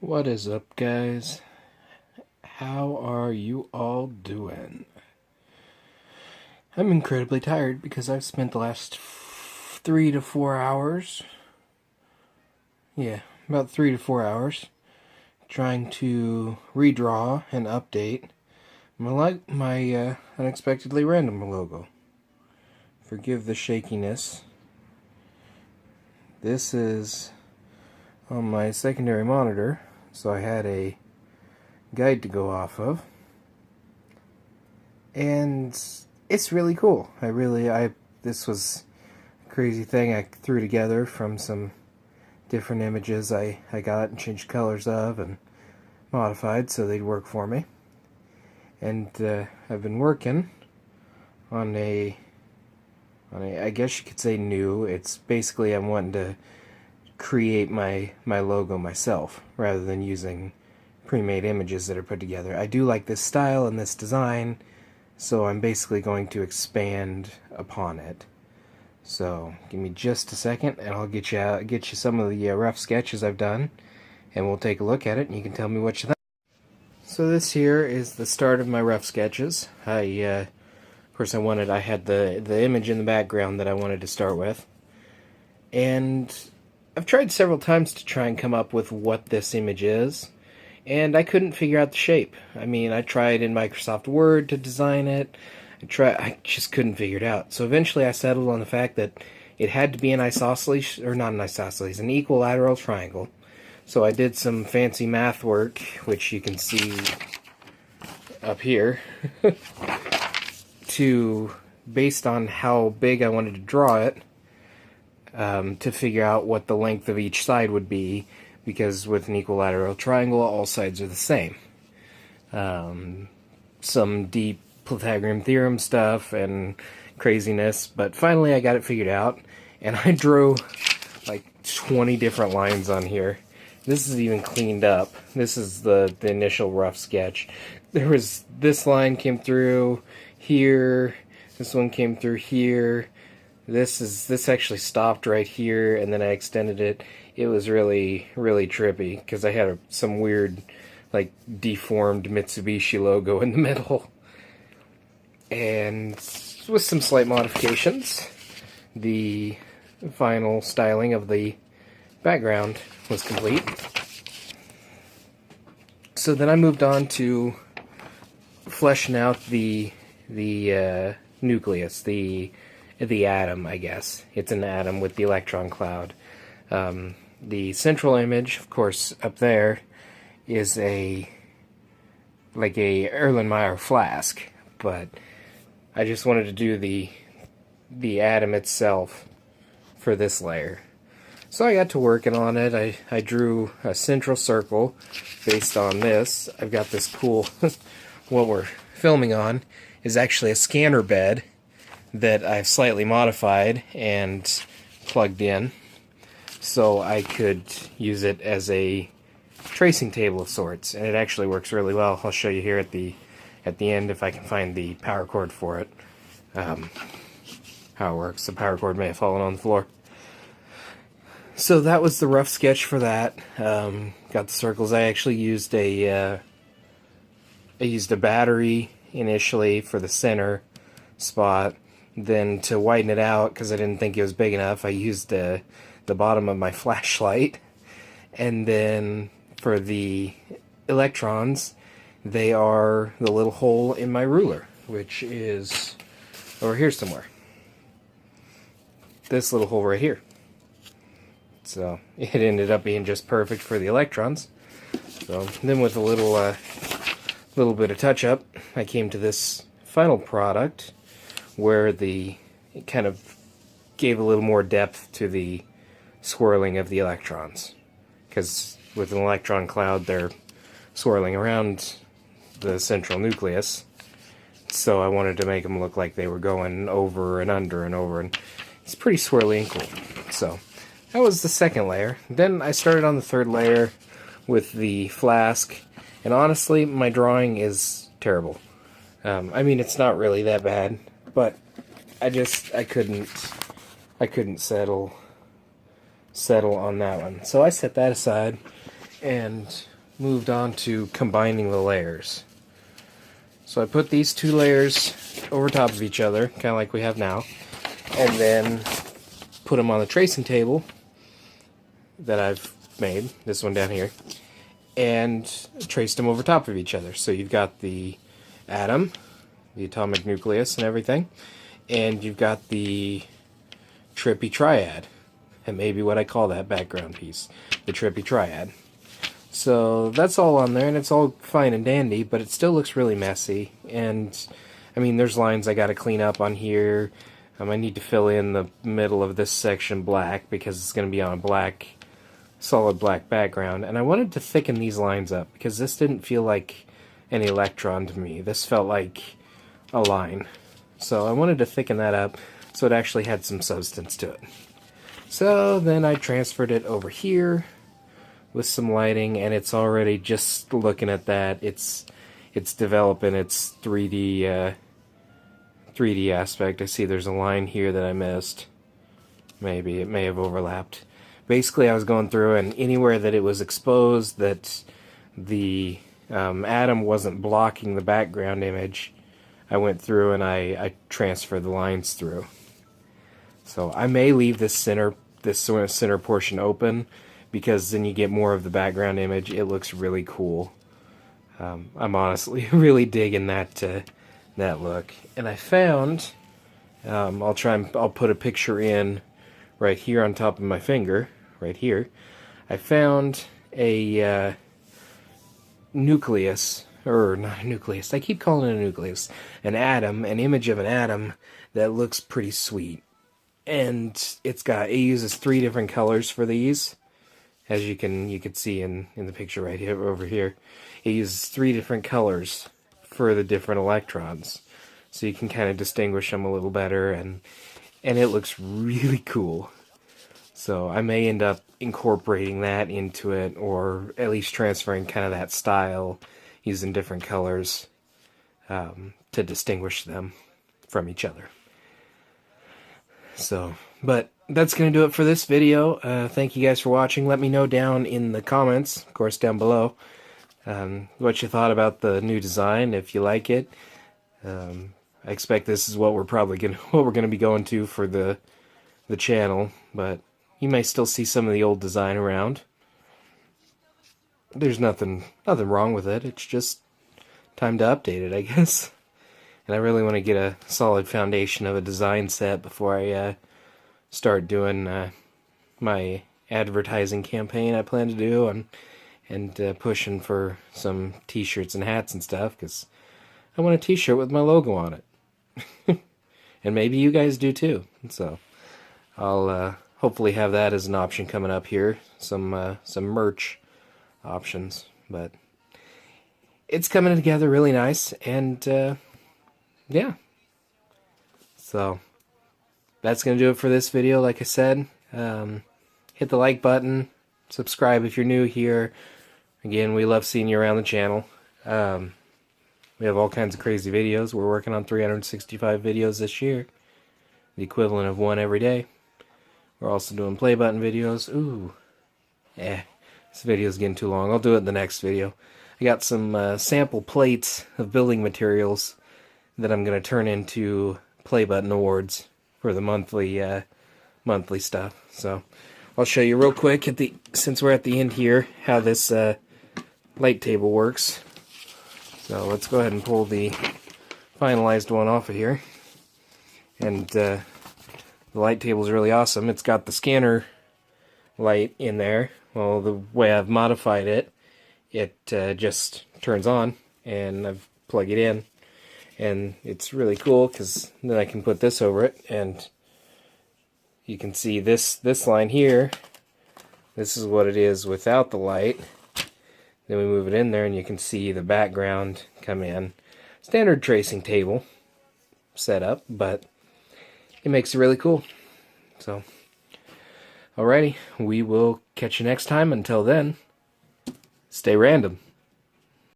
What is up, guys? How are you all doing? I'm incredibly tired because I've spent the last 3 to 4 hours, about 3 to 4 hours, trying to redraw and update my unexpectedly random logo. Forgive the shakiness. This is on my secondary monitor, so I had a guide to go off of, and it's really cool. This was a crazy thing I threw together from some different images I got and changed colors of and modified so they'd work for me. And I've been working on I guess you could say new. It's basically I'm wanting to create my logo myself rather than using pre-made images that are put together. I do like this style and this design, so I'm basically going to expand upon it. So give me just a second and I'll get you some of the rough sketches I've done, and we'll take a look at it and you can tell me what you think. So this here is the start of my rough sketches. Of course I had the image in the background that I wanted to start with, and I've tried several times to try and come up with what this image is, and I couldn't figure out the shape. I mean, I tried in Microsoft Word to design it. I just couldn't figure it out. So eventually I settled on the fact that it had to be an isosceles, or not an isosceles, an equilateral triangle. So I did some fancy math work, which you can see up here, based on how big I wanted to draw it, to figure out what the length of each side would be, because with an equilateral triangle, all sides are the same. Some deep Pythagorean theorem stuff and craziness, but finally I got it figured out, and I drew like 20 different lines on here. This is even cleaned up. This is the initial rough sketch. This line came through here, this one came through here, this actually stopped right here, and then I extended it. It was really, really trippy, because I had some weird, like, deformed Mitsubishi logo in the middle. And with some slight modifications, the final styling of the background was complete. So then I moved on to fleshing out the nucleus, the atom, I guess. It's an atom with the electron cloud. The central image, of course, up there is like a Erlenmeyer flask, but I just wanted to do the atom itself for this layer. So I got to working on it. I drew a central circle based on this. I've got this cool, what we're filming on is actually a scanner bed that I've slightly modified and plugged in so I could use it as a tracing table of sorts, and it actually works really well. I'll show you here at the end if I can find the power cord for it, how it works. The power cord may have fallen on the floor. So that was the rough sketch for that. Got the circles. I actually used a battery initially for the center spot. Then to widen it out, because I didn't think it was big enough, I used the bottom of my flashlight. And then for the electrons, they are the little hole in my ruler, which is over here somewhere. This little hole right here. So it ended up being just perfect for the electrons. So then with a little bit of touch-up, I came to this final product where it kind of gave a little more depth to the swirling of the electrons. Because with an electron cloud, they're swirling around the central nucleus. So I wanted to make them look like they were going over and under and over, and it's pretty swirly and cool. So that was the second layer. Then I started on the third layer with the flask, and honestly, my drawing is terrible. I mean, it's not really that bad, but I couldn't settle on that one. So I set that aside and moved on to combining the layers. So I put these two layers over top of each other, kind of like we have now, and then put them on the tracing table that I've made, this one down here, and traced them over top of each other. So you've got the atom, the atomic nucleus and everything, and you've got the trippy triad, and maybe what I call that background piece, the trippy triad. So that's all on there, and it's all fine and dandy, but it still looks really messy. And I mean, there's lines I gotta clean up on here. I need to fill in the middle of this section black because it's gonna be on a black, solid black background. And I wanted to thicken these lines up because this didn't feel like an electron to me. This felt like a line. So I wanted to thicken that up so it actually had some substance to it. So then I transferred it over here with some lighting, and it's already, just looking at that, it's developing its 3D 3D aspect. I see there's a line here that I missed. Maybe it may have overlapped. Basically, I was going through, and anywhere that it was exposed, that the atom wasn't blocking the background image, I went through and I transferred the lines through. So I may leave this center portion open, because then you get more of the background image. It looks really cool. I'm honestly really digging that look. And I found, I'll put a picture in right here on top of my finger, right here. I found a nucleus, or not a nucleus, I keep calling it a nucleus, an atom, an image of an atom that looks pretty sweet. And it uses 3 different colors for these. As you can see in the picture right here, over here, it uses 3 different colors for the different electrons, so you can kind of distinguish them a little better, and it looks really cool. So I may end up incorporating that into it, or at least transferring kind of that style, using different colors to distinguish them from each other. So, but that's going to do it for this video. Thank you guys for watching. Let me know down in the comments, of course down below, what you thought about the new design, if you like it. I expect this is what we're gonna be going to for the channel, but you may still see some of the old design around. There's nothing wrong with it. It's just time to update it, I guess. And I really want to get a solid foundation of a design set before I start doing my advertising campaign I plan to do, and pushing for some t-shirts and hats and stuff, because I want a t-shirt with my logo on it. And maybe you guys do too. So I'll hopefully have that as an option coming up here, some merch options. But it's coming together really nice, and yeah. So that's going to do it for this video. Like I said, hit the like button, subscribe if you're new here. Again, we love seeing you around the channel. We have all kinds of crazy videos. We're working on 365 videos this year, the equivalent of one every day. We're also doing play button videos. Ooh, this video's getting too long. I'll do it in the next video. I got some sample plates of building materials that I'm going to turn into play button awards for the monthly stuff. So I'll show you real quick since we're at the end here, how this light table works. So let's go ahead and pull the finalized one off of here. And the light table is really awesome. It's got the scanner light in there. Well, the way I've modified it, it just turns on, and I've plugged it in. And it's really cool because then I can put this over it, and you can see this line here. This is what it is without the light. Then we move it in there, and you can see the background come in. Standard tracing table setup, but it makes it really cool. So, alrighty, we will catch you next time. Until then, stay random.